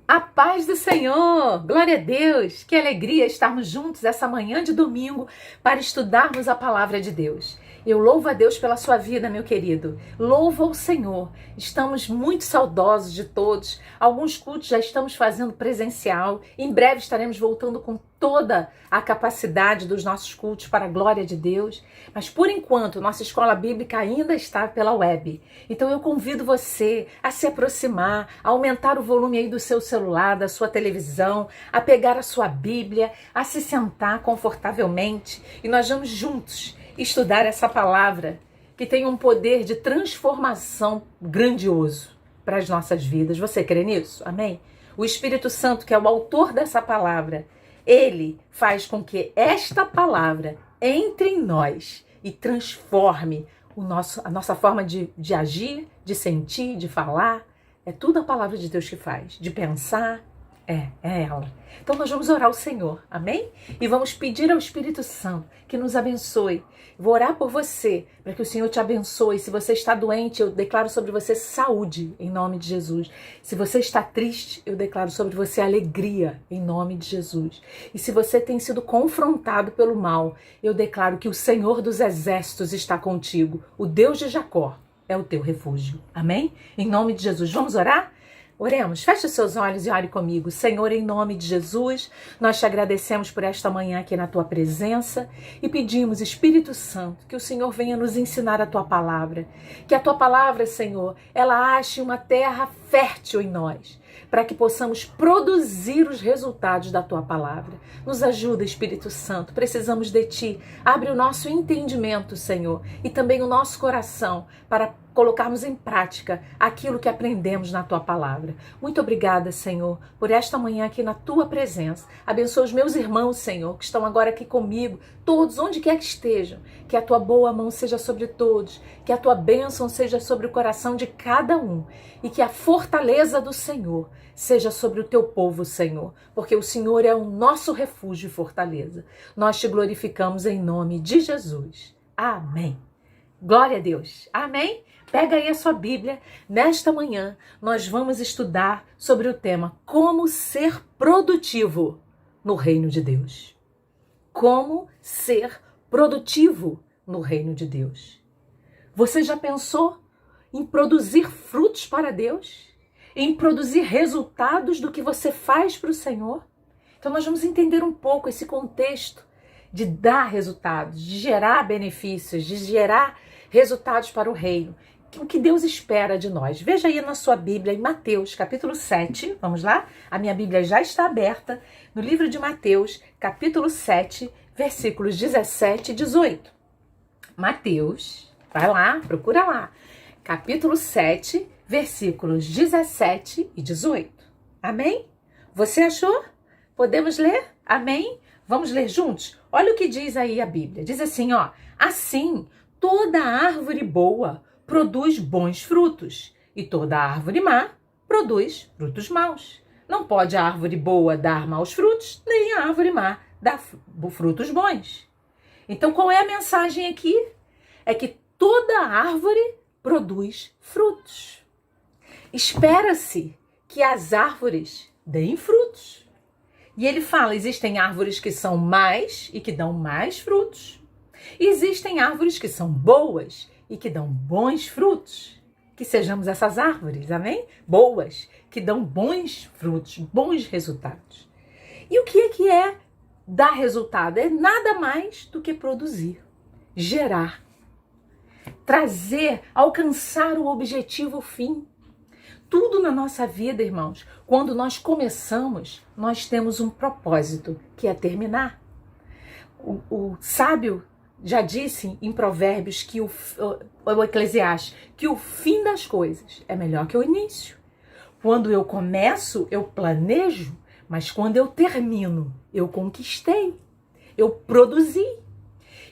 A paz do Senhor! Glória a Deus! Que alegria estarmos juntos essa manhã de domingo para estudarmos a palavra de Deus. Eu louvo a Deus pela sua vida, meu querido. Louvo ao Senhor. Estamos muito saudosos de todos. Alguns cultos já estamos fazendo presencial. Em breve estaremos voltando com toda a capacidade dos nossos cultos para a glória de Deus. Mas por enquanto, nossa escola bíblica ainda está pela web. Então eu convido você a se aproximar, a aumentar o volume aí do seu celular, da sua televisão, a pegar a sua Bíblia, a se sentar confortavelmente e nós vamos juntos estudar essa palavra que tem um poder de transformação grandioso para as nossas vidas. Você crê nisso? Amém? O Espírito Santo, que é o autor dessa palavra, ele faz com que esta palavra entre em nós e transforme a nossa forma de agir, de sentir, de falar. É tudo a palavra de Deus que faz, de pensar. É ela. Então nós vamos orar ao Senhor, amém? E vamos pedir ao Espírito Santo que nos abençoe. Vou orar por você, para que o Senhor te abençoe. Se você está doente, eu declaro sobre você saúde, em nome de Jesus. Se você está triste, eu declaro sobre você alegria, em nome de Jesus. E se você tem sido confrontado pelo mal, eu declaro que o Senhor dos Exércitos está contigo. O Deus de Jacó é o teu refúgio, amém? Em nome de Jesus. Vamos orar? Oremos, feche os seus olhos e ore comigo. Senhor, em nome de Jesus, nós te agradecemos por esta manhã aqui na tua presença e pedimos, Espírito Santo, que o Senhor venha nos ensinar a tua palavra. Que a tua palavra, Senhor, ela ache uma terra fértil em nós, para que possamos produzir os resultados da tua palavra. Nos ajuda, Espírito Santo, precisamos de ti. Abre o nosso entendimento, Senhor, e também o nosso coração para colocarmos em prática aquilo que aprendemos na tua palavra. Muito obrigada, Senhor, por esta manhã aqui na tua presença. Abençoa os meus irmãos, Senhor, que estão agora aqui comigo, todos, onde quer que estejam. Que a tua boa mão seja sobre todos, que a tua bênção seja sobre o coração de cada um e que a fortaleza do Senhor seja sobre o teu povo, Senhor, porque o Senhor é o nosso refúgio e fortaleza. Nós te glorificamos em nome de Jesus. Amém. Glória a Deus. Amém? Pega aí a sua Bíblia. Nesta manhã, nós vamos estudar sobre o tema Como ser produtivo no reino de Deus. Como ser produtivo no reino de Deus. Você já pensou em produzir frutos para Deus? Em produzir resultados do que você faz para o Senhor? Então nós vamos entender um pouco esse contexto de dar resultados, de gerar benefícios, de gerar resultados para o reino. O que Deus espera de nós. Veja aí na sua Bíblia, em Mateus, capítulo 7. Vamos lá? A minha Bíblia já está aberta no livro de Mateus, capítulo 7, versículos 17 e 18. Mateus, vai lá, procura lá. Capítulo 7, versículos 17 e 18. Amém? Você achou? Podemos ler? Amém? Vamos ler juntos? Olha o que diz aí a Bíblia. Diz assim, ó. Assim, toda árvore boa produz bons frutos, e toda árvore má produz frutos maus. Não pode a árvore boa dar maus frutos, nem a árvore má dar frutos bons. Então, qual é a mensagem aqui? É que toda árvore produz frutos. Espera-se que as árvores deem frutos. E ele fala, existem árvores que são más e que dão mais frutos. E existem árvores que são boas e que dão bons frutos. Que sejamos essas árvores, amém? Boas, que dão bons frutos, bons resultados. E o que é dar resultado? É nada mais do que produzir, gerar, trazer, alcançar o objetivo, o fim. Tudo na nossa vida, irmãos, quando nós começamos, nós temos um propósito, que é terminar. O sábio já disse em Provérbios que o Eclesiastes, que o fim das coisas é melhor que o início. Quando eu começo, eu planejo, mas quando eu termino, eu conquistei, eu produzi.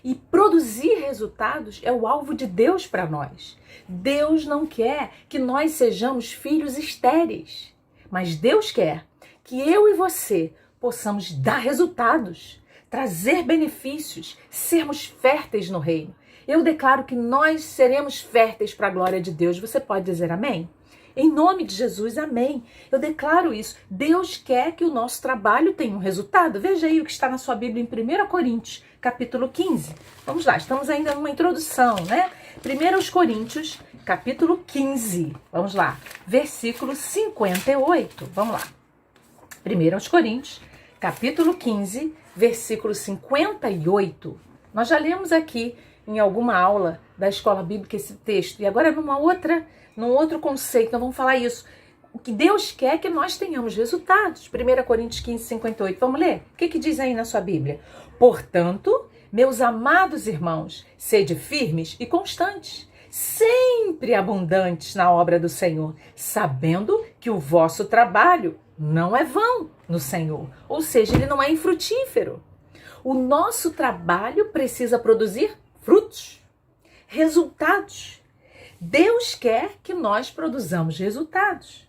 E produzir resultados é o alvo de Deus para nós. Deus não quer que nós sejamos filhos estéreis, mas Deus quer que eu e você possamos dar resultados, trazer benefícios, sermos férteis no reino. Eu declaro que nós seremos férteis para a glória de Deus. Você pode dizer amém? Em nome de Jesus, amém. Eu declaro isso. Deus quer que o nosso trabalho tenha um resultado. Veja aí o que está na sua Bíblia em 1 Coríntios, capítulo 15. Vamos lá, estamos ainda numa introdução, né? 1 Coríntios, capítulo 15. Vamos lá, versículo 58. Vamos lá. 1 Coríntios, capítulo 15, versículo 58. Nós já lemos aqui em alguma aula da escola bíblica esse texto. E agora num outro conceito, nós vamos falar isso. O que Deus quer é que nós tenhamos resultados. 1 Coríntios 15, 58. Vamos ler? O que diz aí na sua Bíblia? Portanto, meus amados irmãos, sede firmes e constantes, sempre abundantes na obra do Senhor, sabendo que o vosso trabalho não é vão no Senhor. Ou seja, ele não é infrutífero. O nosso trabalho precisa produzir frutos, resultados. Deus quer que nós produzamos resultados.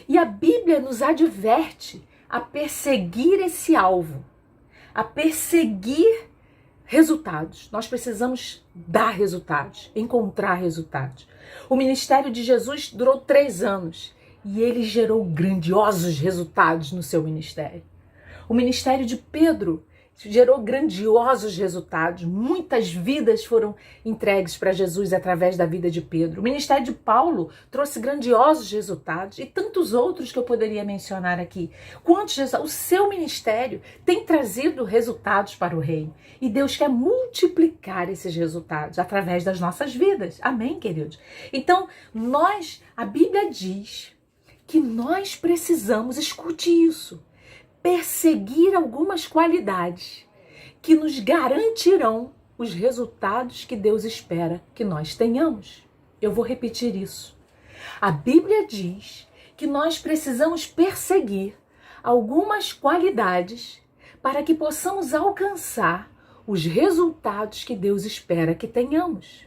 E a Bíblia nos adverte a perseguir esse alvo, a perseguir resultados. Nós precisamos dar resultados, encontrar resultados. O ministério de Jesus durou 3 anos e ele gerou grandiosos resultados no seu ministério. O ministério de Pedro gerou grandiosos resultados. Muitas vidas foram entregues para Jesus através da vida de Pedro. O ministério de Paulo trouxe grandiosos resultados e tantos outros que eu poderia mencionar aqui. O seu ministério tem trazido resultados para o reino e Deus quer multiplicar esses resultados através das nossas vidas. Amém, queridos? Então, a Bíblia diz que nós precisamos, escute isso, perseguir algumas qualidades que nos garantirão os resultados que Deus espera que nós tenhamos. Eu vou repetir isso. A Bíblia diz que nós precisamos perseguir algumas qualidades para que possamos alcançar os resultados que Deus espera que tenhamos.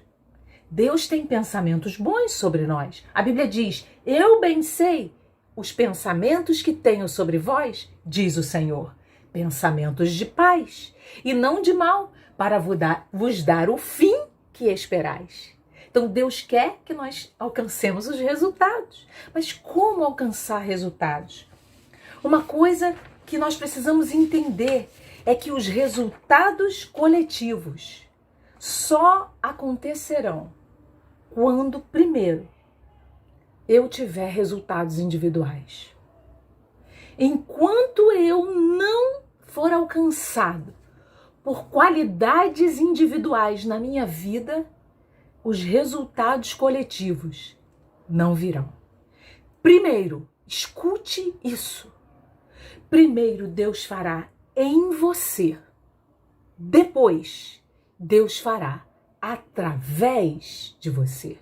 Deus tem pensamentos bons sobre nós. A Bíblia diz, eu bem sei os pensamentos que tenho sobre vós, diz o Senhor, pensamentos de paz e não de mal, para vos dar o fim que esperais. Então Deus quer que nós alcancemos os resultados. Mas como alcançar resultados? Uma coisa que nós precisamos entender é que os resultados coletivos só acontecerão quando, primeiro, eu tiver resultados individuais. Enquanto eu não for alcançado por qualidades individuais na minha vida, os resultados coletivos não virão. Primeiro, escute isso. Primeiro, Deus fará em você. Depois, Deus fará através de você.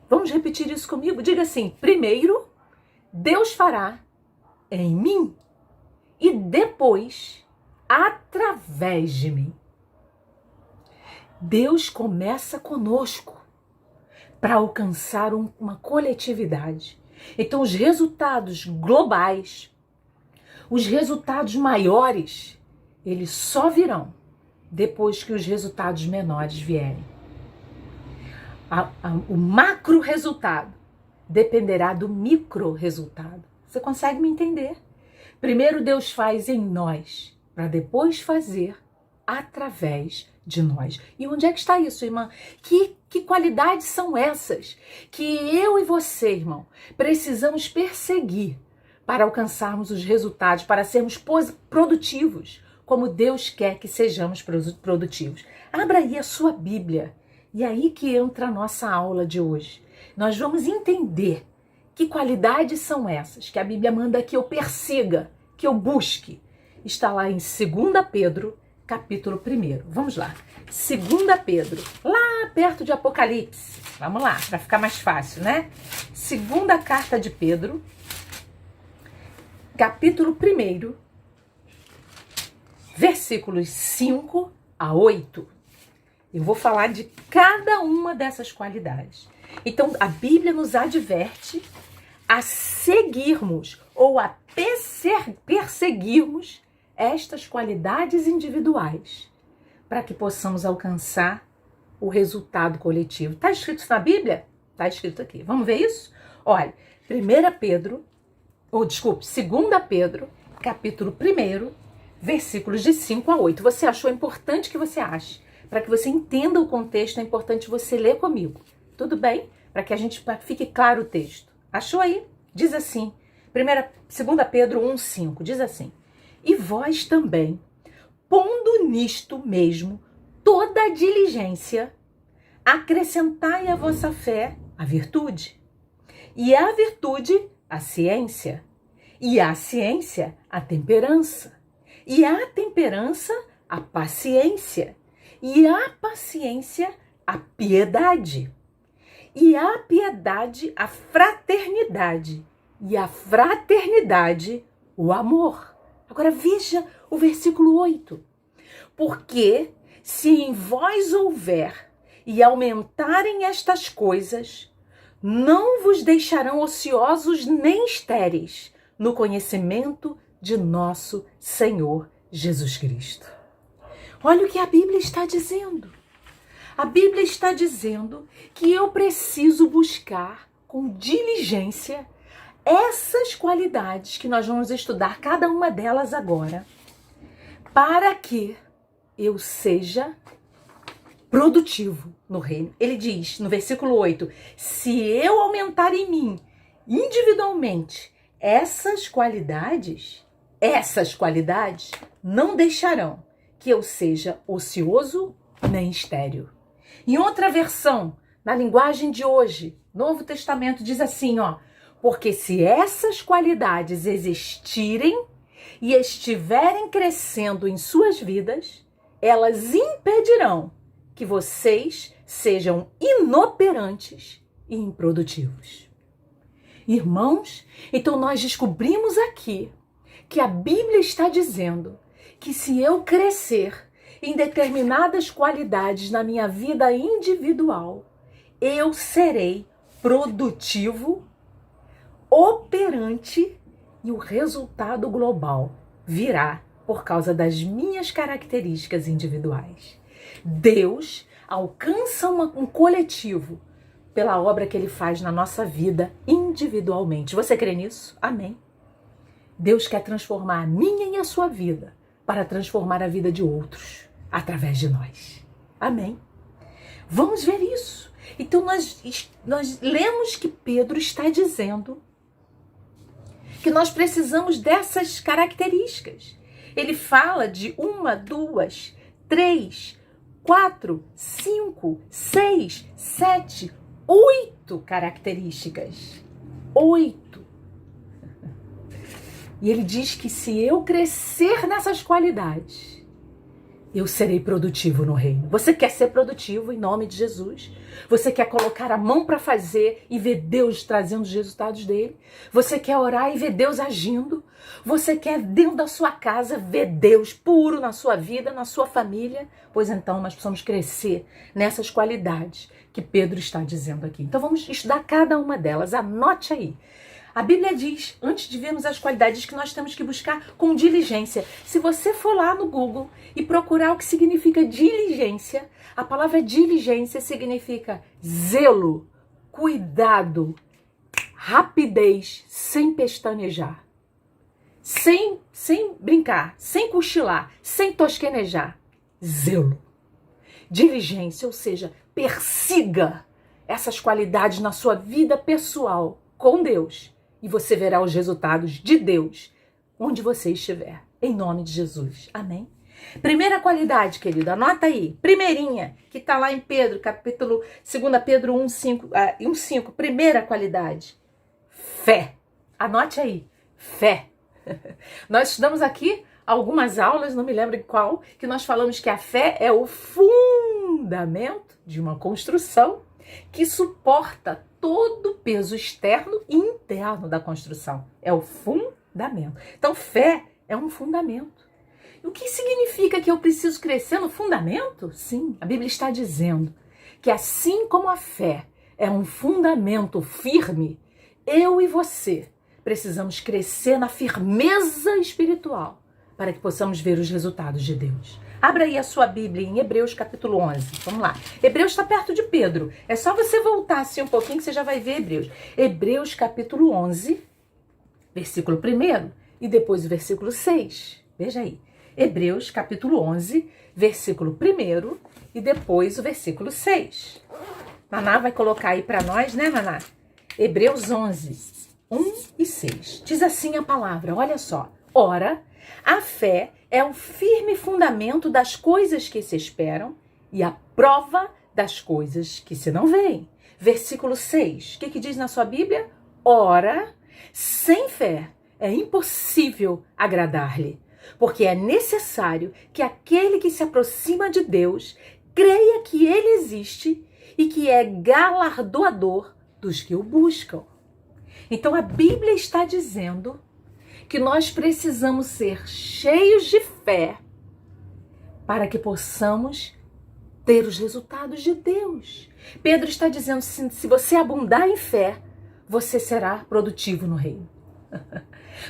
Vamos repetir isso comigo? Diga assim, primeiro, Deus fará em mim e depois, através de mim. Deus começa conosco para alcançar uma coletividade. Então, os resultados globais, os resultados maiores, eles só virão depois que os resultados menores vierem. O macro resultado dependerá do micro resultado. Você consegue me entender? Primeiro Deus faz em nós, para depois fazer através de nós. E onde é que está isso, irmã? Que qualidades são essas que eu e você, irmão, precisamos perseguir para alcançarmos os resultados, para sermos produtivos, como Deus quer que sejamos produtivos? Abra aí a sua Bíblia. E aí que entra a nossa aula de hoje. Nós vamos entender que qualidades são essas que a Bíblia manda que eu persiga, que eu busque. Está lá em 2 Pedro, capítulo 1. Vamos lá. 2 Pedro, lá perto de Apocalipse. Vamos lá, para ficar mais fácil, né? Segunda carta de Pedro, capítulo 1, versículos 5 a 8. Eu vou falar de cada uma dessas qualidades. Então, a Bíblia nos adverte a seguirmos ou a perseguirmos estas qualidades individuais para que possamos alcançar o resultado coletivo. Está escrito na Bíblia? Está escrito aqui. Vamos ver isso? Olha, 2 Pedro, capítulo 1, versículos de 5 a 8. Você achou importante que você ache? Para que você entenda o contexto, é importante você ler comigo. Tudo bem? Para que fique claro o texto. Achou aí? Diz assim, 2 Pedro 1,5, diz assim: e vós também, pondo nisto mesmo toda a diligência, acrescentai à vossa fé a virtude, e à virtude a ciência, e à ciência a temperança, e à temperança a paciência, e à paciência a piedade, e à piedade a fraternidade, e à fraternidade o amor. Agora veja o versículo 8. Porque se em vós houver e aumentarem estas coisas, não vos deixarão ociosos nem estéreis no conhecimento de nosso Senhor Jesus Cristo. Olha o que a Bíblia está dizendo. A Bíblia está dizendo que eu preciso buscar com diligência essas qualidades que nós vamos estudar, cada uma delas agora, para que eu seja produtivo no reino. Ele diz no versículo 8, se eu aumentar em mim individualmente essas qualidades não deixarão que eu seja ocioso nem estéril. Em outra versão, na linguagem de hoje, Novo Testamento diz assim, porque se essas qualidades existirem e estiverem crescendo em suas vidas, elas impedirão que vocês sejam inoperantes e improdutivos. Irmãos, então nós descobrimos aqui que a Bíblia está dizendo que se eu crescer em determinadas qualidades na minha vida individual, eu serei produtivo, operante e o resultado global virá por causa das minhas características individuais. Deus alcança um coletivo pela obra que Ele faz na nossa vida individualmente. Você crê nisso? Amém. Deus quer transformar a minha e a sua vida para transformar a vida de outros através de nós. Amém. Vamos ver isso. Então nós lemos que Pedro está dizendo que nós precisamos dessas características. Ele fala de 1, 2, 3, 4, 5, 6, 7, 8 características. 8. E ele diz que se eu crescer nessas qualidades, eu serei produtivo no reino. Você quer ser produtivo em nome de Jesus? Você quer colocar a mão para fazer e ver Deus trazendo os resultados dele? Você quer orar e ver Deus agindo? Você quer dentro da sua casa ver Deus puro na sua vida, na sua família? Pois então nós precisamos crescer nessas qualidades que Pedro está dizendo aqui. Então vamos estudar cada uma delas. Anote aí. A Bíblia diz, antes de vermos as qualidades, que nós temos que buscar com diligência. Se você for lá no Google e procurar o que significa diligência, a palavra diligência significa zelo, cuidado, rapidez, sem pestanejar, sem brincar, sem cochilar, sem tosquenejar. Zelo. Diligência, ou seja, persiga essas qualidades na sua vida pessoal com Deus. E você verá os resultados de Deus onde você estiver. Em nome de Jesus. Amém? Primeira qualidade, querido. Anota aí. Primeirinha, que está lá em Pedro, capítulo 2 Pedro 1,5. Primeira qualidade. Fé. Anote aí. Fé. Nós estudamos aqui algumas aulas, não me lembro qual, que nós falamos que a fé é o fundamento de uma construção que suporta todo o peso externo e interno da construção. É o fundamento. Então, fé é um fundamento. E o que significa que eu preciso crescer no fundamento? Sim, a Bíblia está dizendo que assim como a fé é um fundamento firme, eu e você precisamos crescer na firmeza espiritual para que possamos ver os resultados de Deus. Abra aí a sua Bíblia em Hebreus capítulo 11. Vamos lá. Hebreus está perto de Pedro. É só você voltar assim um pouquinho que você já vai ver Hebreus. Hebreus capítulo 11, versículo 1 e depois o versículo 6. Veja aí. Hebreus capítulo 11, versículo 1 e depois o versículo 6. Maná vai colocar aí para nós, né, Maná? Hebreus 11, 1 e 6. Diz assim a palavra, olha só. Ora, a fé é um firme fundamento das coisas que se esperam e a prova das coisas que se não veem. Versículo 6. O que diz na sua Bíblia? Ora, sem fé é impossível agradar-lhe, porque é necessário que aquele que se aproxima de Deus creia que ele existe e que é galardoador dos que o buscam. Então a Bíblia está dizendo que nós precisamos ser cheios de fé para que possamos ter os resultados de Deus. Pedro está dizendo, se você abundar em fé, você será produtivo no reino.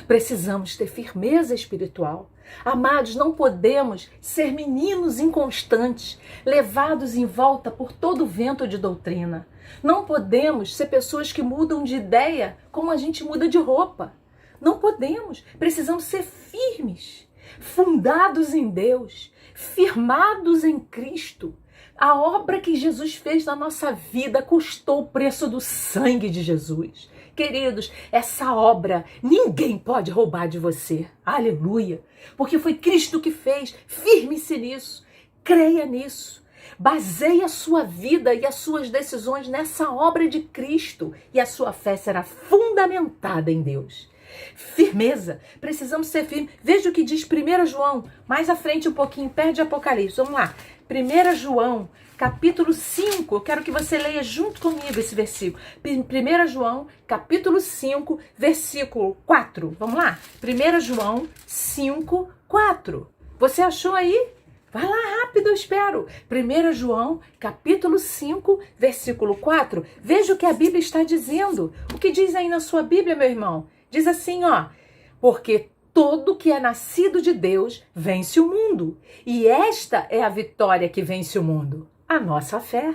Precisamos ter firmeza espiritual. Amados, não podemos ser meninos inconstantes, levados em volta por todo o vento de doutrina. Não podemos ser pessoas que mudam de ideia como a gente muda de roupa. Não podemos. Precisamos ser firmes, fundados em Deus, firmados em Cristo. A obra que Jesus fez na nossa vida custou o preço do sangue de Jesus. Queridos, essa obra ninguém pode roubar de você. Aleluia! Porque foi Cristo que fez. Firme-se nisso. Creia nisso. Baseie a sua vida e as suas decisões nessa obra de Cristo e a sua fé será fundamentada em Deus. Firmeza, precisamos ser firmes. Veja o que diz 1 João, mais à frente um pouquinho, perto de Apocalipse. Vamos lá, 1 João, capítulo 5, eu quero que você leia junto comigo esse versículo. 1 João, capítulo 5, versículo 4. Vamos lá? 1 João 5, 4. Você achou aí? Vai lá rápido, eu espero. 1 João, capítulo 5, versículo 4. Veja o que a Bíblia está dizendo. O que diz aí na sua Bíblia, meu irmão? Diz assim, ó, porque todo que é nascido de Deus vence o mundo. E esta é a vitória que vence o mundo. A nossa fé.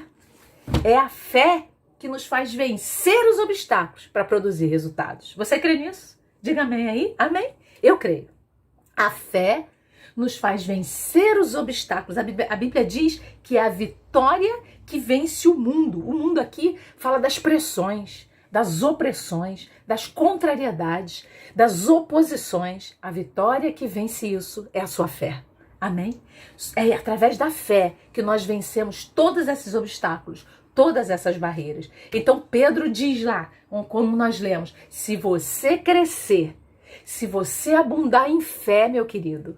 É a fé que nos faz vencer os obstáculos para produzir resultados. Você crê nisso? Diga amém aí. Amém? Eu creio. A fé nos faz vencer os obstáculos. A Bíblia diz que é a vitória que vence o mundo. O mundo aqui fala das pressões, das opressões, das contrariedades, das oposições. A vitória que vence isso é a sua fé. Amém? É através da fé que nós vencemos todos esses obstáculos, todas essas barreiras. Então Pedro diz lá, como nós lemos, se você crescer, se você abundar em fé, meu querido,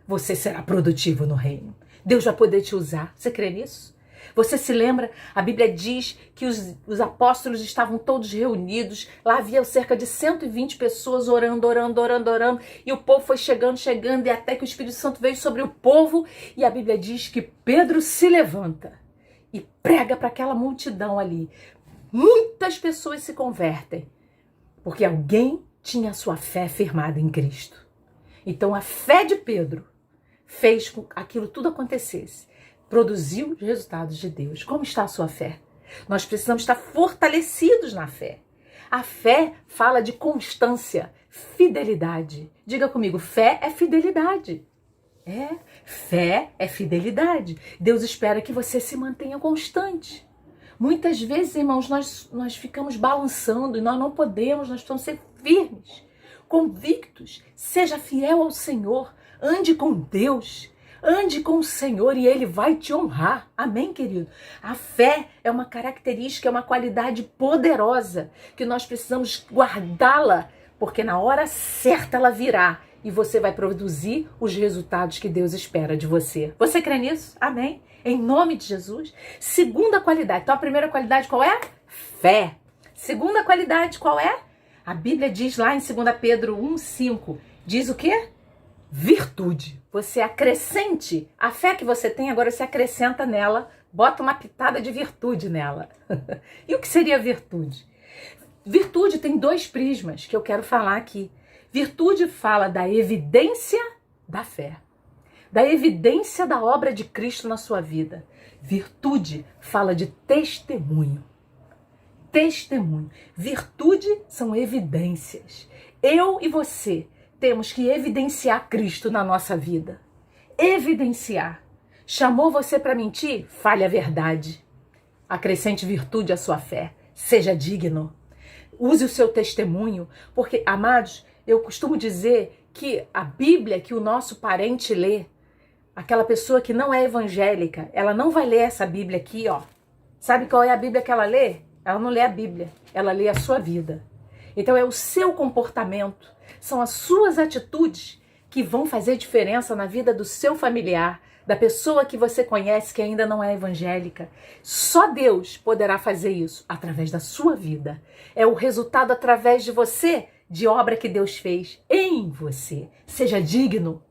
você será produtivo no reino. Deus vai poder te usar. Você crê nisso? Você se lembra? A Bíblia diz que os apóstolos estavam todos reunidos. Lá havia cerca de 120 pessoas orando. E o povo foi chegando e até que o Espírito Santo veio sobre o povo. E a Bíblia diz que Pedro se levanta e prega para aquela multidão ali. Muitas pessoas se convertem porque alguém tinha a sua fé firmada em Cristo. Então a fé de Pedro fez com que aquilo tudo acontecesse. Produziu os resultados de Deus. Como está a sua fé? Nós precisamos estar fortalecidos na fé. A fé fala de constância, fidelidade. Diga comigo, fé é fidelidade. Fé é fidelidade. Deus espera que você se mantenha constante. Muitas vezes, irmãos, nós ficamos balançando e nós não podemos, nós precisamos ser firmes, convictos. Seja fiel ao Senhor, ande com Deus. Ande com o Senhor e Ele vai te honrar. Amém, querido? A fé é uma característica, é uma qualidade poderosa que nós precisamos guardá-la, porque na hora certa ela virá e você vai produzir os resultados que Deus espera de você. Você crê nisso? Amém? Em nome de Jesus. Segunda qualidade. Então a primeira qualidade qual é? Fé. Segunda qualidade qual é? A Bíblia diz lá em 2 Pedro 1,5. Diz o quê? Virtude. Você acrescente a fé que você tem, agora você acrescenta nela, bota uma pitada de virtude nela. E o que seria virtude? Virtude tem dois prismas que eu quero falar aqui. Virtude fala da evidência da fé. da evidência da obra de Cristo na sua vida. Virtude fala de testemunho. Testemunho. Virtude são evidências. Eu e você temos que evidenciar Cristo na nossa vida. Evidenciar. Chamou você para mentir? Fale a verdade. Acrescente virtude à sua fé. Seja digno. Use o seu testemunho, porque, amados, eu costumo dizer que a Bíblia que o nosso parente lê, aquela pessoa que não é evangélica, ela não vai ler essa Bíblia aqui, ó. Sabe qual é a Bíblia que ela lê? Ela não lê a Bíblia, ela lê a sua vida. Então é o seu comportamento, são as suas atitudes que vão fazer diferença na vida do seu familiar, da pessoa que você conhece que ainda não é evangélica. Só Deus poderá fazer isso através da sua vida. É o resultado através de você, de obra que Deus fez em você. Seja digno.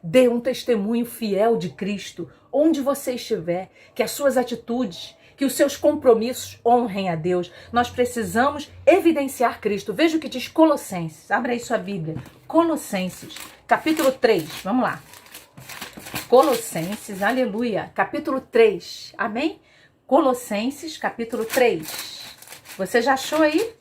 Dê um testemunho fiel de Cristo, onde você estiver, que as suas atitudes, que os seus compromissos honrem a Deus. Nós precisamos evidenciar Cristo. Veja o que diz Colossenses. Abra aí sua Bíblia. Colossenses, capítulo 3. Vamos lá. Colossenses, aleluia, capítulo 3, amém? Colossenses, capítulo 3. Você já achou aí?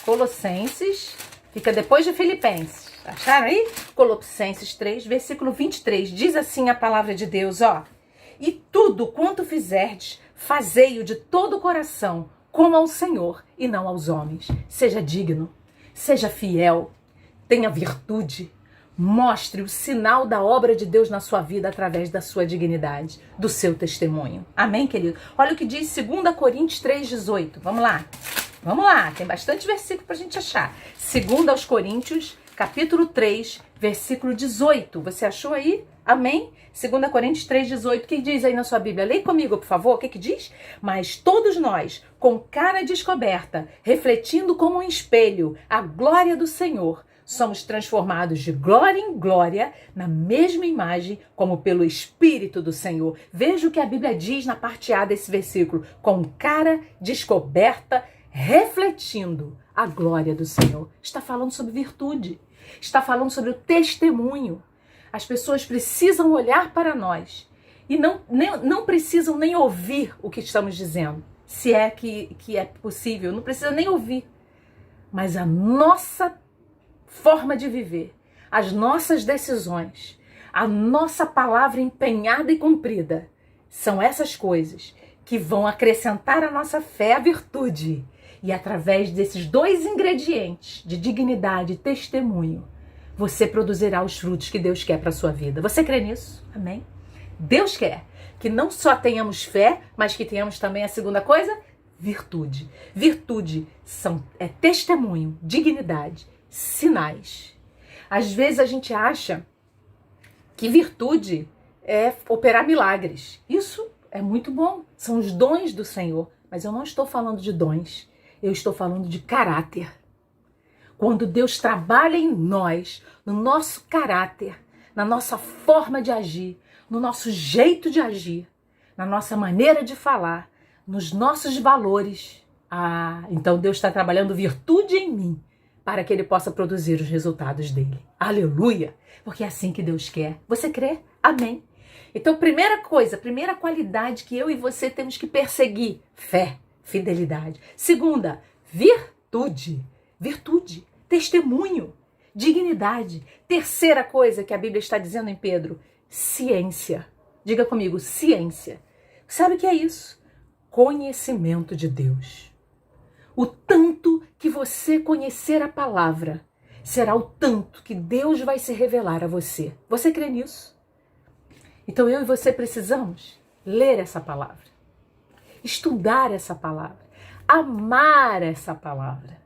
Colossenses, fica depois de Filipenses. Acharam aí? Colossenses 3, versículo 23. Diz assim a palavra de Deus, ó. E tudo quanto fizerdes, fazei-o de todo o coração, como ao Senhor e não aos homens. Seja digno, seja fiel, tenha virtude. Mostre o sinal da obra de Deus na sua vida através da sua dignidade, do seu testemunho. Amém, querido? Olha o que diz 2 Coríntios 3,18. Vamos lá. Vamos lá, tem bastante versículo pra gente achar. 2 Coríntios, capítulo 3, versículo 18. Você achou aí? Amém? 2 Coríntios 3,18. O que diz aí na sua Bíblia? Leia comigo, por favor. O que diz? Mas todos nós, com cara descoberta, refletindo como um espelho a glória do Senhor, somos transformados de glória em glória na mesma imagem como pelo Espírito do Senhor. Veja o que a Bíblia diz na parte A desse versículo. Com cara descoberta, refletindo a glória do Senhor. Está falando sobre virtude. Está falando sobre o testemunho. As pessoas precisam olhar para nós e não precisam nem ouvir o que estamos dizendo. Se é que é possível, não precisa nem ouvir. Mas a nossa forma de viver, as nossas decisões, a nossa palavra empenhada e cumprida, são essas coisas que vão acrescentar à nossa fé a virtude. E através desses dois ingredientes de dignidade e testemunho, você produzirá os frutos que Deus quer para a sua vida. Você crê nisso? Amém? Deus quer que não só tenhamos fé, mas que tenhamos também a segunda coisa, virtude. Virtude é testemunho, dignidade, sinais. Às vezes a gente acha que virtude é operar milagres. Isso é muito bom. São os dons do Senhor. Mas eu não estou falando de dons. Eu estou falando de caráter. Quando Deus trabalha em nós, no nosso caráter, na nossa forma de agir, no nosso jeito de agir, na nossa maneira de falar, nos nossos valores. Então Deus está trabalhando virtude em mim, para que Ele possa produzir os resultados dele. Aleluia! Porque é assim que Deus quer. Você crê? Amém. Então, primeira coisa, primeira qualidade que eu e você temos que perseguir, fé, fidelidade. Segunda, virtude. Virtude, testemunho, dignidade. Terceira coisa que a Bíblia está dizendo em Pedro, ciência. Diga comigo, ciência. Sabe o que é isso? Conhecimento de Deus. O tanto que você conhecer a palavra será o tanto que Deus vai se revelar a você. Você crê nisso? Então eu e você precisamos ler essa palavra, estudar essa palavra, amar essa palavra.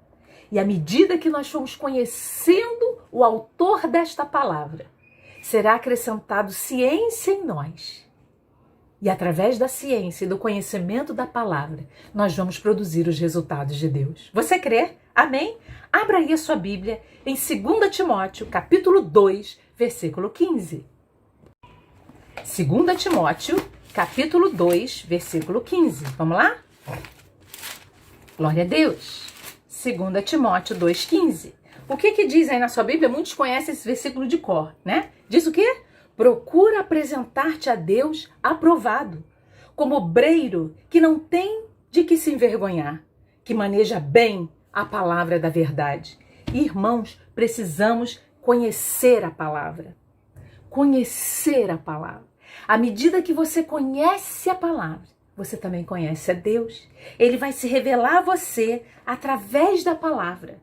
E à medida que nós formos conhecendo o autor desta palavra, será acrescentado ciência em nós. E através da ciência e do conhecimento da palavra, nós vamos produzir os resultados de Deus. Você crê? Amém? Abra aí a sua Bíblia em 2 Timóteo, capítulo 2, versículo 15. 2 Timóteo, capítulo 2, versículo 15. Vamos lá? Glória a Deus. 2 Timóteo 2,15. O que diz aí na sua Bíblia? Muitos conhecem esse versículo de cor, né? Diz o quê? Procura apresentar-te a Deus aprovado, como obreiro que não tem de que se envergonhar, que maneja bem a palavra da verdade. Irmãos, precisamos conhecer a palavra. Conhecer a palavra. À medida que você conhece a palavra, você também conhece a Deus. Ele vai se revelar a você através da palavra.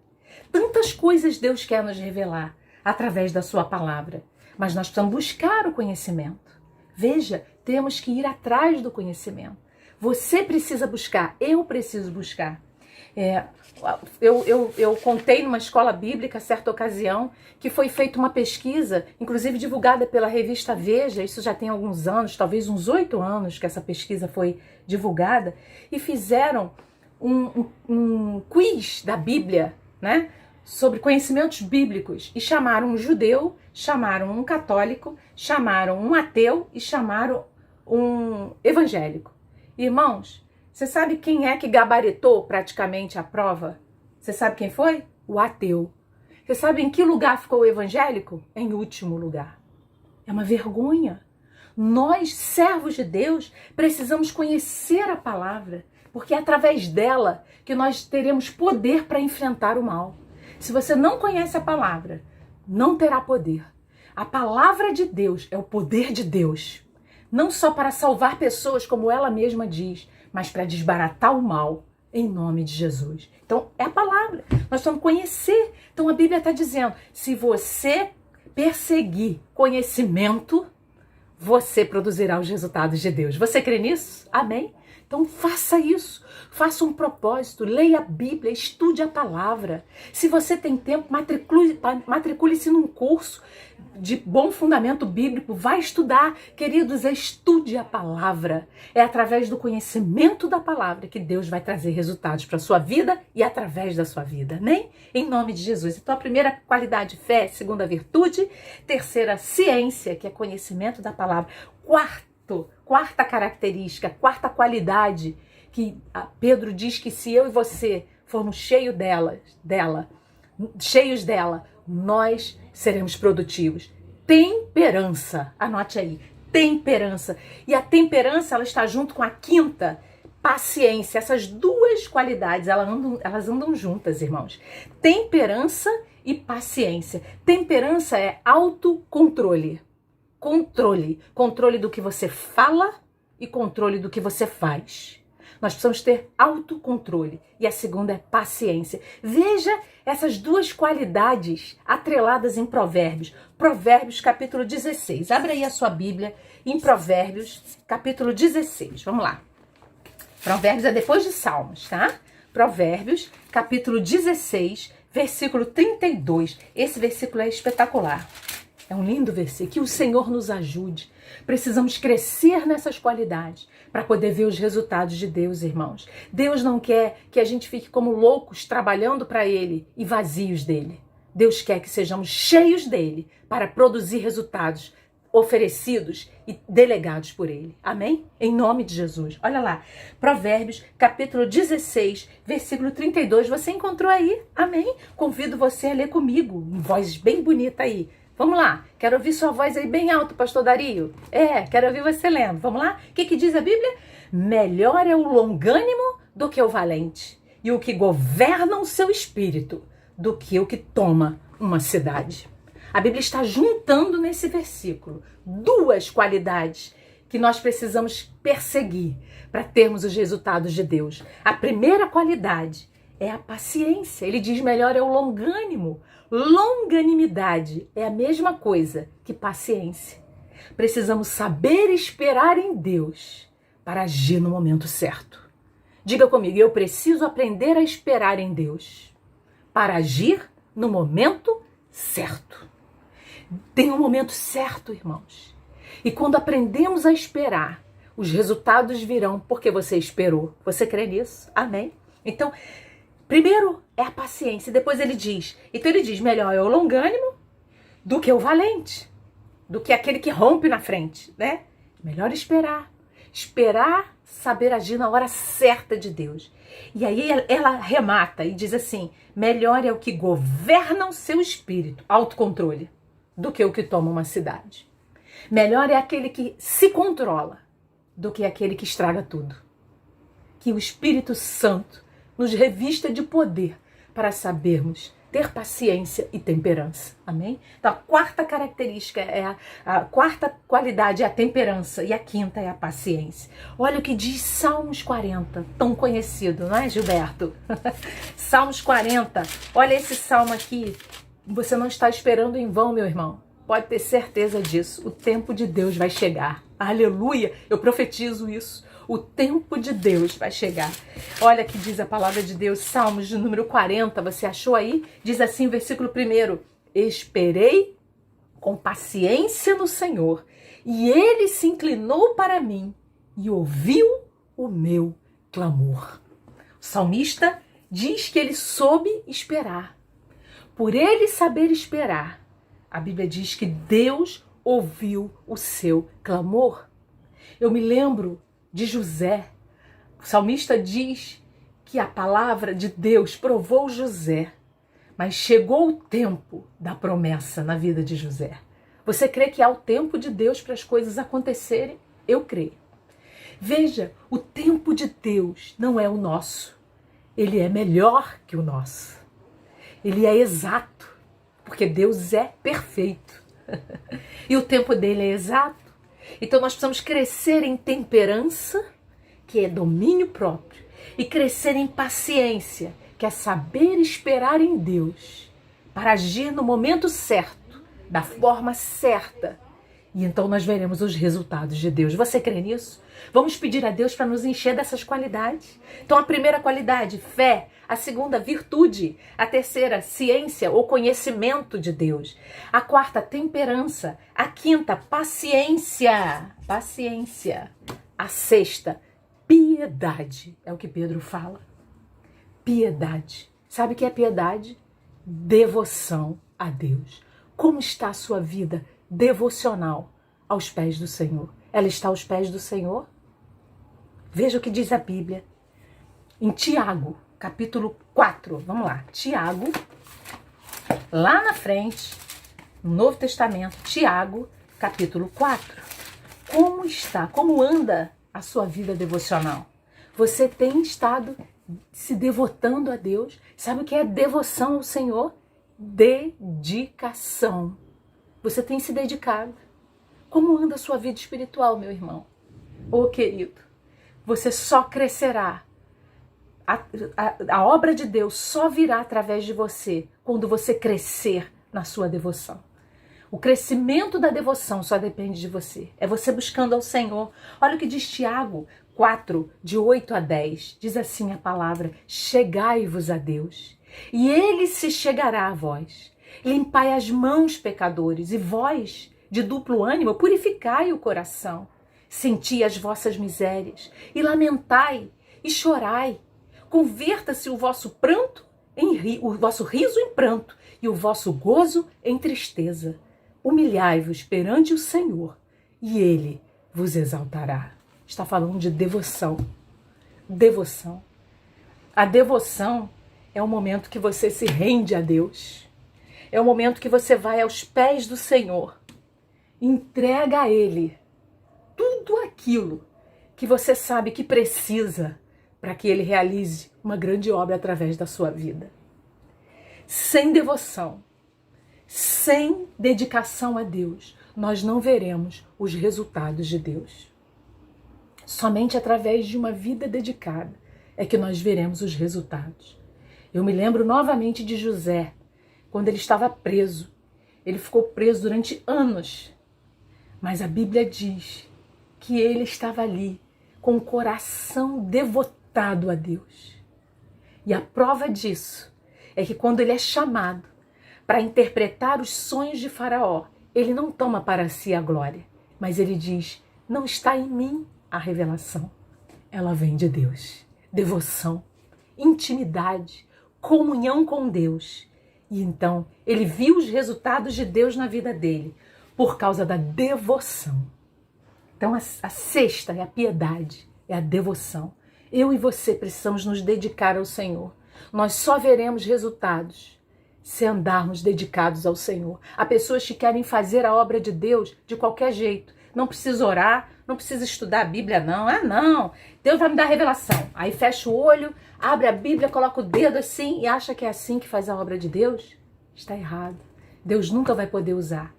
Tantas coisas Deus quer nos revelar através da sua palavra. Mas nós precisamos buscar o conhecimento. Veja, temos que ir atrás do conhecimento. Você precisa buscar, eu preciso buscar. Eu contei numa escola bíblica, certa ocasião, que foi feita uma pesquisa, inclusive divulgada pela revista Veja, isso já tem alguns anos, talvez uns 8 anos que essa pesquisa foi divulgada, e fizeram um quiz da Bíblia, né, sobre conhecimentos bíblicos, e chamaram um judeu, chamaram um católico, chamaram um ateu e chamaram um evangélico. Irmãos, você sabe quem é que gabaritou praticamente a prova? Você sabe quem foi? O ateu. Você sabe em que lugar ficou o evangélico? Em último lugar. É uma vergonha. Nós, servos de Deus, precisamos conhecer a palavra, porque é através dela que nós teremos poder para enfrentar o mal. Se você não conhece a palavra, não terá poder. A palavra de Deus é o poder de Deus. Não só para salvar pessoas, como ela mesma diz, mas para desbaratar o mal, em nome de Jesus. Então, é a palavra. Nós precisamos conhecer. Então, a Bíblia está dizendo, se você perseguir conhecimento, você produzirá os resultados de Deus. Você crê nisso? Amém? Então, faça isso. Faça um propósito. Leia a Bíblia, estude a palavra. Se você tem tempo, matricule-se num curso de bom fundamento bíblico. Vai estudar. Queridos, estude a palavra. É através do conhecimento da palavra que Deus vai trazer resultados para a sua vida e através da sua vida. Amém? Em nome de Jesus. Então, a primeira qualidade, fé. Segunda, virtude. Terceira, ciência, que é conhecimento da palavra. Quarta característica, quarta qualidade, que Pedro diz que se eu e você formos cheios dela, nós seremos produtivos. Temperança, anote aí, temperança. E a temperança, ela está junto com a quinta, paciência. Essas duas qualidades, elas andam juntas, irmãos. Temperança e paciência. Temperança é autocontrole. Controle do que você fala e controle do que você faz. Nós precisamos ter autocontrole. E a segunda é paciência. Veja essas duas qualidades atreladas em Provérbios. Provérbios, capítulo 16. Abre aí a sua Bíblia em Provérbios, capítulo 16. Vamos lá. Provérbios é depois de Salmos, tá? Provérbios, capítulo 16, versículo 32. Esse versículo é espetacular. É um lindo versículo. Que o Senhor nos ajude. Precisamos crescer nessas qualidades para poder ver os resultados de Deus, irmãos. Deus não quer que a gente fique como loucos trabalhando para Ele e vazios dele. Deus quer que sejamos cheios dele para produzir resultados oferecidos e delegados por Ele. Amém? Em nome de Jesus. Olha lá. Provérbios, capítulo 16, versículo 32. Você encontrou aí? Amém? Convido você a ler comigo. Em voz bem bonita aí. Vamos lá, quero ouvir sua voz aí bem alto, pastor Dario. Quero ouvir você lendo. Vamos lá? O que diz a Bíblia? Melhor é o longânimo do que o valente, e o que governa o seu espírito do que o que toma uma cidade. A Bíblia está juntando nesse versículo duas qualidades que nós precisamos perseguir para termos os resultados de Deus. A primeira qualidade é a paciência. Ele diz melhor é o longânimo. Longanimidade é a mesma coisa que paciência. Precisamos saber esperar em Deus para agir no momento certo. Diga comigo, eu preciso aprender a esperar em Deus para agir no momento certo. Tem um momento certo, irmãos. E quando aprendemos a esperar, os resultados virão porque você esperou. Você crê nisso? Amém? Então, primeiro é a paciência, depois ele diz, melhor é o longânimo do que o valente, do que aquele que rompe na frente, né? Melhor esperar, saber agir na hora certa de Deus. E aí ela remata e diz assim, melhor é o que governa o seu espírito, autocontrole, do que o que toma uma cidade. Melhor é aquele que se controla do que aquele que estraga tudo. Que o Espírito Santo nos revista de poder para sabermos ter paciência e temperança. Amém? Então a quarta característica a quarta qualidade é a temperança e a quinta é a paciência. Olha o que diz Salmos 40, tão conhecido, não é, Gilberto? Salmos 40, olha esse salmo aqui. Você não está esperando em vão, meu irmão. Pode ter certeza disso. O tempo de Deus vai chegar. Aleluia! Eu profetizo isso. O tempo de Deus vai chegar. Olha que diz a palavra de Deus, Salmos de número 40, você achou aí? Diz assim, versículo 1: Esperei com paciência no Senhor, e Ele se inclinou para mim e ouviu o meu clamor. O salmista diz que ele soube esperar. Por ele saber esperar, a Bíblia diz que Deus ouviu o seu clamor. Eu me lembro de José. O salmista diz que a palavra de Deus provou José, mas chegou o tempo da promessa na vida de José. Você crê que há o tempo de Deus para as coisas acontecerem? Eu creio. Veja, o tempo de Deus não é o nosso. Ele é melhor que o nosso. Ele é exato, porque Deus é perfeito. E o tempo dele é exato. Então nós precisamos crescer em temperança, que é domínio próprio, e crescer em paciência, que é saber esperar em Deus, para agir no momento certo, da forma certa. E então nós veremos os resultados de Deus. Você crê nisso? Vamos pedir a Deus para nos encher dessas qualidades. Então a primeira qualidade, fé. A segunda, virtude. A terceira, ciência ou conhecimento de Deus. A quarta, temperança. A quinta, paciência. Paciência. A sexta, piedade. É o que Pedro fala. Piedade. Sabe o que é piedade? Devoção a Deus. Como está a sua vida devocional aos pés do Senhor? Ela está aos pés do Senhor? Veja o que diz a Bíblia. Em Tiago, capítulo 4, vamos lá. Tiago, lá na frente, no Novo Testamento, Tiago, capítulo 4. Como está, como anda a sua vida devocional? Você tem estado se devotando a Deus? Sabe o que é devoção ao Senhor? Dedicação. Você tem se dedicado? Como anda a sua vida espiritual, meu irmão? Ô querido, você só crescerá. A obra de Deus só virá através de você quando você crescer na sua devoção. O crescimento da devoção só depende de você. É você buscando ao Senhor. Olha o que diz Tiago 4, de 8 a 10. Diz assim a palavra: chegai-vos a Deus, e Ele se chegará a vós. Limpai as mãos, pecadores, e vós, de duplo ânimo, purificai o coração. Senti as vossas misérias, e lamentai, e chorai. Converta-se o vosso pranto o vosso riso em pranto, e o vosso gozo em tristeza. Humilhai-vos perante o Senhor, e Ele vos exaltará. Está falando de devoção. Devoção. A devoção é o momento que você se rende a Deus. É o momento que você vai aos pés do Senhor. Entrega a Ele tudo aquilo que você sabe que precisa para que Ele realize uma grande obra através da sua vida. Sem devoção, sem dedicação a Deus, nós não veremos os resultados de Deus. Somente através de uma vida dedicada é que nós veremos os resultados. Eu me lembro novamente de José, quando ele estava preso. Ele ficou preso durante anos, mas a Bíblia diz que ele estava ali com o coração devotado a Deus. E a prova disso é que quando ele é chamado para interpretar os sonhos de Faraó, ele não toma para si a glória, mas ele diz: não está em mim a revelação, ela vem de Deus. Devoção, intimidade, comunhão com Deus. E então ele viu os resultados de Deus na vida dele por causa da devoção. Então a sexta é a piedade, é a devoção. Eu e você precisamos nos dedicar ao Senhor. Nós só veremos resultados se andarmos dedicados ao Senhor. Há pessoas que querem fazer a obra de Deus de qualquer jeito. Não precisa orar, não precisa estudar a Bíblia, não. Ah, não, Deus vai me dar revelação. Aí fecha o olho, abre a Bíblia, coloca o dedo assim e acha que é assim que faz a obra de Deus. Está errado. Deus nunca vai poder usar.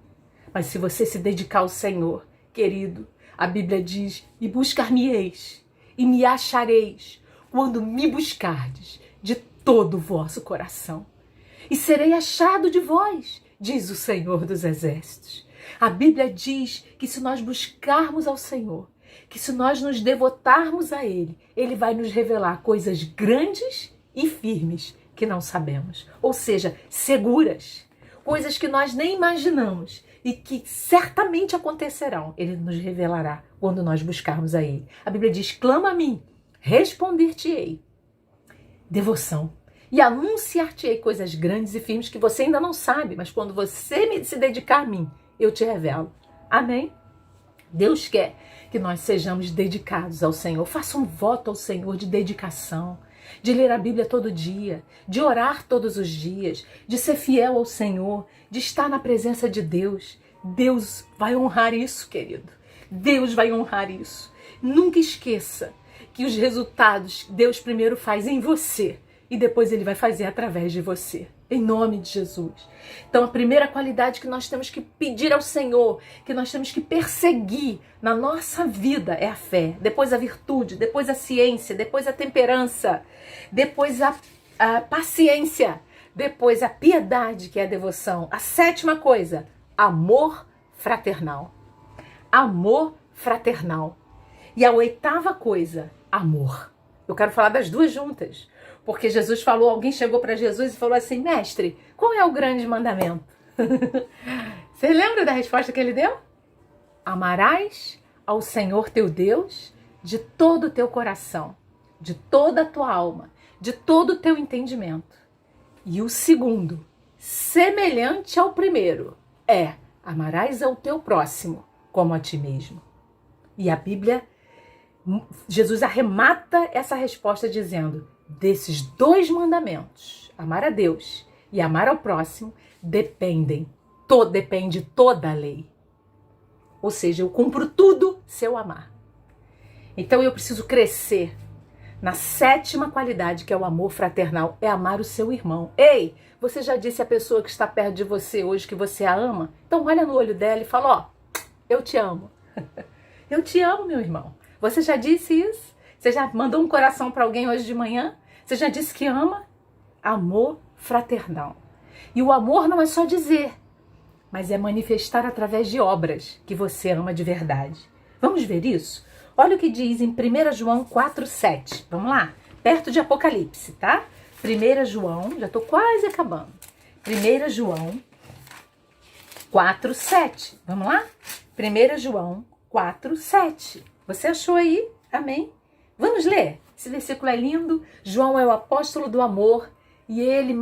Mas se você se dedicar ao Senhor, querido, a Bíblia diz, e buscar-me-eis, e me achareis, quando me buscardes de todo o vosso coração. E serei achado de vós, diz o Senhor dos Exércitos. A Bíblia diz que se nós buscarmos ao Senhor, que se nós nos devotarmos a Ele, Ele vai nos revelar coisas grandes e firmes que não sabemos. Ou seja, seguras, coisas que nós nem imaginamos e que certamente acontecerão. Ele nos revelará quando nós buscarmos a Ele. A Bíblia diz, clama a mim, responder-te-ei. Devoção. E anunciar-te-ei coisas grandes e firmes que você ainda não sabe, mas quando você se dedicar a mim, eu te revelo. Amém? Deus quer que nós sejamos dedicados ao Senhor. Faça um voto ao Senhor de dedicação, de ler a Bíblia todo dia, de orar todos os dias, de ser fiel ao Senhor, de estar na presença de Deus. Deus vai honrar isso, querido. Deus vai honrar isso. Nunca esqueça que os resultados Deus primeiro faz em você e depois Ele vai fazer através de você. Em nome de Jesus. Então a primeira qualidade que nós temos que pedir ao Senhor, que nós temos que perseguir na nossa vida é a fé. Depois a virtude, depois a ciência, depois a temperança, depois a paciência, depois a piedade, que é a devoção. A sétima coisa, amor fraternal. Amor fraternal. E a oitava coisa, amor. Eu quero falar das duas juntas. Porque Jesus falou, alguém chegou para Jesus e falou assim, mestre, qual é o grande mandamento? Você lembra da resposta que ele deu? Amarás ao Senhor teu Deus de todo o teu coração, de toda a tua alma, de todo o teu entendimento. E o segundo, semelhante ao primeiro, é amarás ao teu próximo como a ti mesmo. E a Bíblia, Jesus arremata essa resposta dizendo, desses dois mandamentos, amar a Deus e amar ao próximo, depende toda a lei. Ou seja, eu cumpro tudo se eu amar. Então eu preciso crescer na sétima qualidade, que é o amor fraternal, é amar o seu irmão. Ei, você já disse à pessoa que está perto de você hoje que você a ama? Então olha no olho dela e fala, ó, eu te amo. Eu te amo, meu irmão. Você já disse isso? Você já mandou um coração para alguém hoje de manhã? Você já disse que ama? Amor fraternal. E o amor não é só dizer, mas é manifestar através de obras que você ama de verdade. Vamos ver isso? Olha o que diz em 1 João 4,7. Vamos lá? Perto de Apocalipse, tá? 1 João, já estou quase acabando. 1 João 4,7. Vamos lá? 1 João 4,7. Você achou aí? Amém? Vamos ler. Esse versículo é lindo. João é o apóstolo do amor e ele,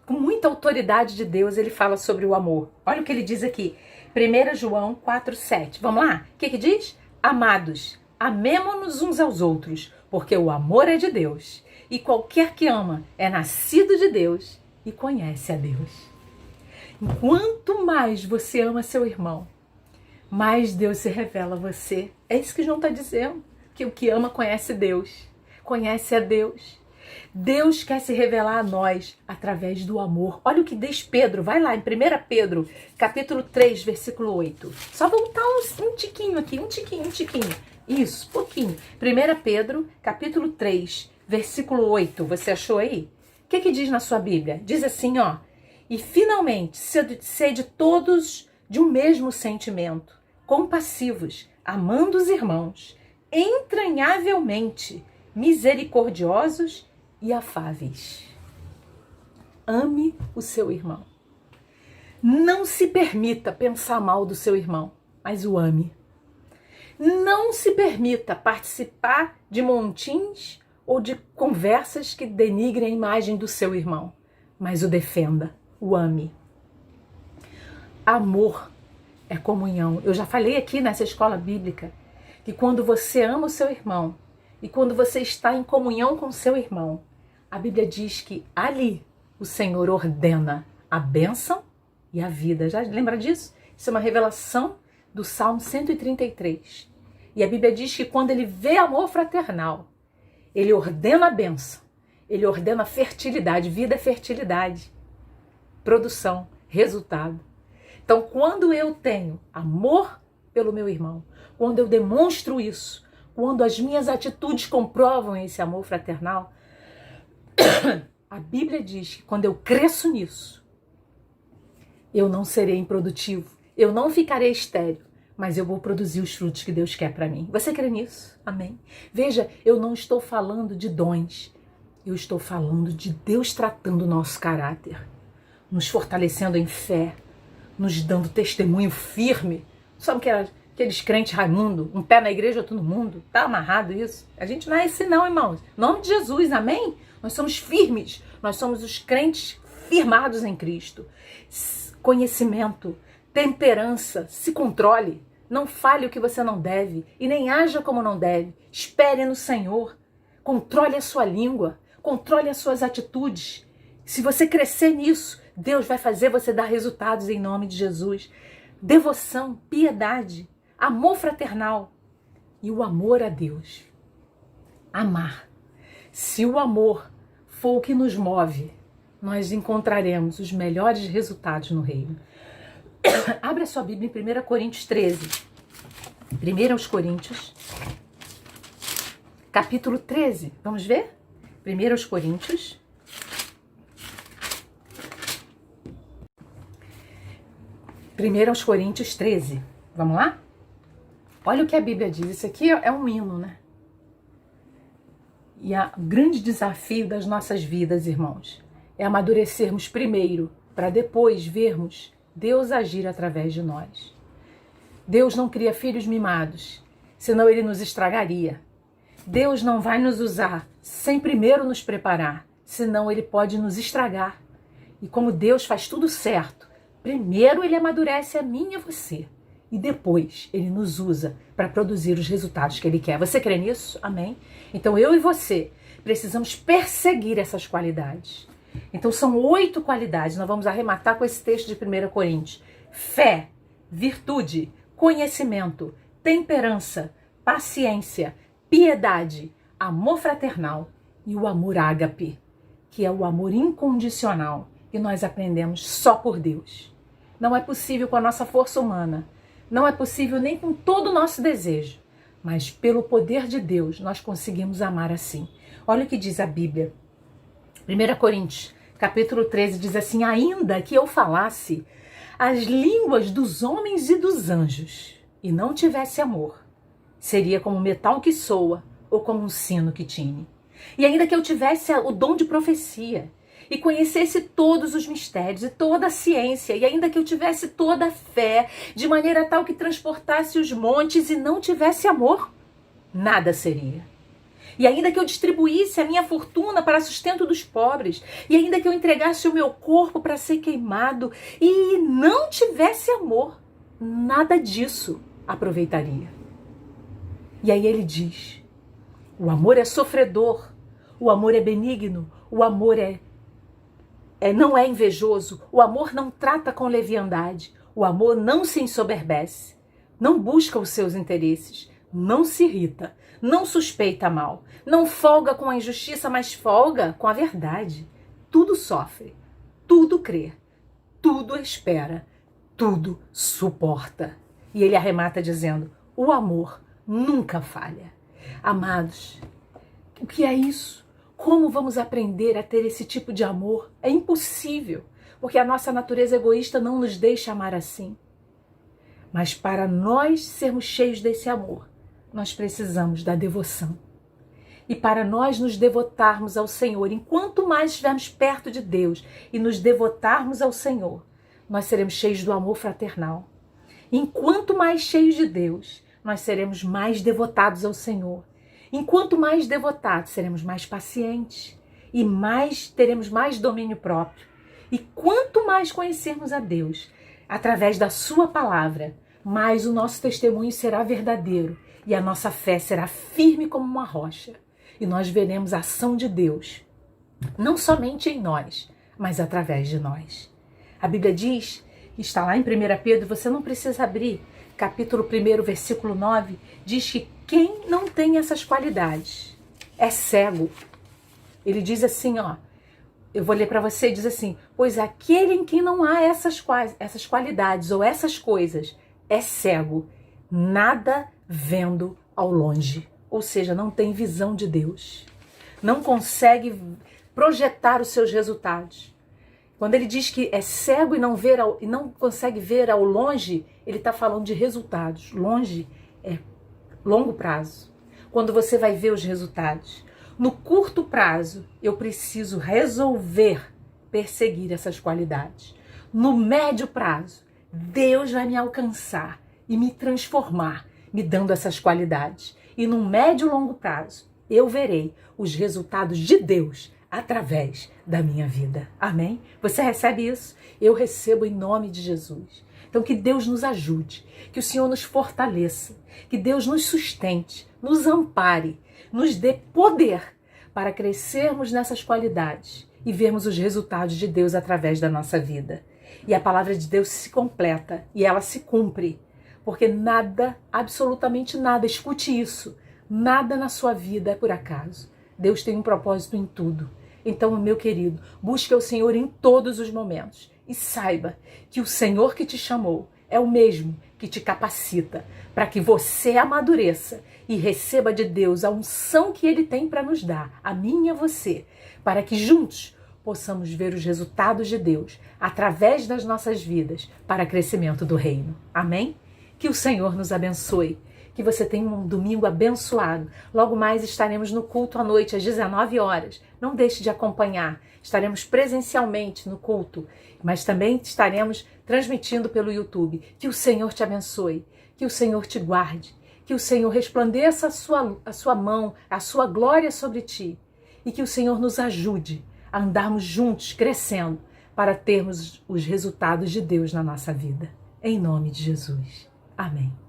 com muita autoridade de Deus, ele fala sobre o amor. Olha o que ele diz aqui. 1 João 4,7. Vamos lá? O que diz? Amados, amemo-nos uns aos outros, porque o amor é de Deus. E qualquer que ama é nascido de Deus e conhece a Deus. Quanto mais você ama seu irmão, mais Deus se revela a você. É isso que João está dizendo. Que o que ama conhece Deus. Conhece a Deus. Deus quer se revelar a nós através do amor. Olha o que diz Pedro. Vai lá em 1 Pedro, capítulo 3, versículo 8. Só voltar um tiquinho aqui. Um tiquinho. Isso, pouquinho. 1 Pedro, capítulo 3, versículo 8. Você achou aí? O que diz na sua Bíblia? Diz assim, ó. E finalmente, sede todos de um mesmo sentimento, compassivos, amando os irmãos, entranhavelmente, misericordiosos e afáveis. Ame o seu irmão. Não se permita pensar mal do seu irmão, mas o ame. Não se permita participar de montins ou de conversas que denigrem a imagem do seu irmão, mas o defenda, o ame. Amor é comunhão. Eu já falei aqui nessa escola bíblica que quando você ama o seu irmão e quando você está em comunhão com o seu irmão, a Bíblia diz que ali o Senhor ordena a bênção e a vida. Já lembra disso? Isso é uma revelação do Salmo 133. E a Bíblia diz que quando ele vê amor fraternal, ele ordena a bênção, ele ordena a fertilidade. Vida é fertilidade, produção, resultado. Então, quando eu tenho amor pelo meu irmão, quando eu demonstro isso, quando as minhas atitudes comprovam esse amor fraternal, a Bíblia diz que quando eu cresço nisso, eu não serei improdutivo, eu não ficarei estéril, mas eu vou produzir os frutos que Deus quer para mim. Você crê nisso? Amém? Veja, eu não estou falando de dons, eu estou falando de Deus tratando o nosso caráter, nos fortalecendo em fé, nos dando testemunho firme. Sabe que era aqueles crentes Raimundo, um pé na igreja, outro no mundo? Tá amarrado isso? A gente não é esse não, irmãos. Em nome de Jesus, amém? Nós somos firmes, nós somos os crentes firmados em Cristo. Conhecimento, temperança, se controle. Não fale o que você não deve e nem haja como não deve. Espere no Senhor. Controle a sua língua, controle as suas atitudes. Se você crescer nisso, Deus vai fazer você dar resultados em nome de Jesus. Devoção, piedade, amor fraternal e o amor a Deus. Amar. Se o amor for o que nos move, nós encontraremos os melhores resultados no reino. Abra sua Bíblia em 1 Coríntios 13. 1 Coríntios, capítulo 13. Vamos ver? 1 Coríntios. 1 Coríntios 13. Vamos lá? Olha o que a Bíblia diz. Isso aqui é um hino, né? E o grande desafio das nossas vidas, irmãos, é amadurecermos primeiro, para depois vermos Deus agir através de nós. Deus não cria filhos mimados, senão ele nos estragaria. Deus não vai nos usar sem primeiro nos preparar, senão ele pode nos estragar. E como Deus faz tudo certo, primeiro ele amadurece a mim e a você. E depois ele nos usa para produzir os resultados que ele quer. Você crê nisso? Amém? Então eu e você precisamos perseguir essas qualidades. Então são 8 qualidades. Nós vamos arrematar com esse texto de 1 Coríntios. Fé, virtude, conhecimento, temperança, paciência, piedade, amor fraternal e o amor ágape, que é o amor incondicional que nós aprendemos só por Deus. Não é possível com a nossa força humana. Não é possível nem com todo o nosso desejo, mas pelo poder de Deus nós conseguimos amar assim. Olha o que diz a Bíblia. 1 Coríntios, capítulo 13, diz assim: ainda que eu falasse as línguas dos homens e dos anjos e não tivesse amor, seria como metal que soa ou como um sino que tine. E ainda que eu tivesse o dom de profecia e conhecesse todos os mistérios e toda a ciência, e ainda que eu tivesse toda a fé, de maneira tal que transportasse os montes e não tivesse amor, nada seria. E ainda que eu distribuísse a minha fortuna para sustento dos pobres, e ainda que eu entregasse o meu corpo para ser queimado, e não tivesse amor, nada disso aproveitaria. E aí ele diz, o amor é sofredor, o amor é benigno, o amor não é invejoso, o amor não trata com leviandade, o amor não se ensoberbece, não busca os seus interesses, não se irrita, não suspeita mal, não folga com a injustiça, mas folga com a verdade. Tudo sofre, tudo crê, tudo espera, tudo suporta. E ele arremata dizendo, o amor nunca falha. Amados, o que é isso? Como vamos aprender a ter esse tipo de amor? É impossível, porque a nossa natureza egoísta não nos deixa amar assim. Mas para nós sermos cheios desse amor, nós precisamos da devoção. E para nós nos devotarmos ao Senhor, enquanto mais estivermos perto de Deus e nos devotarmos ao Senhor, nós seremos cheios do amor fraternal. Enquanto mais cheios de Deus, nós seremos mais devotados ao Senhor. Enquanto mais devotados, seremos mais pacientes e teremos mais domínio próprio. E quanto mais conhecermos a Deus, através da sua palavra, mais o nosso testemunho será verdadeiro e a nossa fé será firme como uma rocha. E nós veremos a ação de Deus, não somente em nós, mas através de nós. A Bíblia diz, está lá em 1 Pedro, você não precisa abrir, capítulo 1, versículo 9, diz que quem não tem essas qualidades é cego. Ele diz assim, ó, eu vou ler para você, diz assim, pois aquele em quem não há essas qualidades ou essas coisas é cego, nada vendo ao longe. Ou seja, não tem visão de Deus. Não consegue projetar os seus resultados. Quando ele diz que é cego e não consegue ver ao longe, ele está falando de resultados. Longe é longo prazo. Quando você vai ver os resultados. No curto prazo, eu preciso resolver perseguir essas qualidades. No médio prazo, Deus vai me alcançar e me transformar, me dando essas qualidades. E no médio e longo prazo, eu verei os resultados de Deus através da minha vida. Amém? Você recebe isso? Eu recebo em nome de Jesus. Então que Deus nos ajude, que o Senhor nos fortaleça, que Deus nos sustente, nos ampare, nos dê poder para crescermos nessas qualidades e vermos os resultados de Deus através da nossa vida. E a palavra de Deus se completa e ela se cumpre, porque nada, absolutamente nada, escute isso, nada na sua vida é por acaso. Deus tem um propósito em tudo. Então, meu querido, busque o Senhor em todos os momentos e saiba que o Senhor que te chamou é o mesmo que te capacita para que você amadureça e receba de Deus a unção que Ele tem para nos dar, a mim e a você, para que juntos possamos ver os resultados de Deus através das nossas vidas para crescimento do reino. Amém? Que o Senhor nos abençoe. Que você tenha um domingo abençoado. Logo mais estaremos no culto à noite, às 19 horas. Não deixe de acompanhar. Estaremos presencialmente no culto, mas também estaremos transmitindo pelo YouTube. Que o Senhor te abençoe, que o Senhor te guarde, que o Senhor resplandeça a sua mão, a sua glória sobre ti e que o Senhor nos ajude a andarmos juntos, crescendo, para termos os resultados de Deus na nossa vida. Em nome de Jesus. Amém.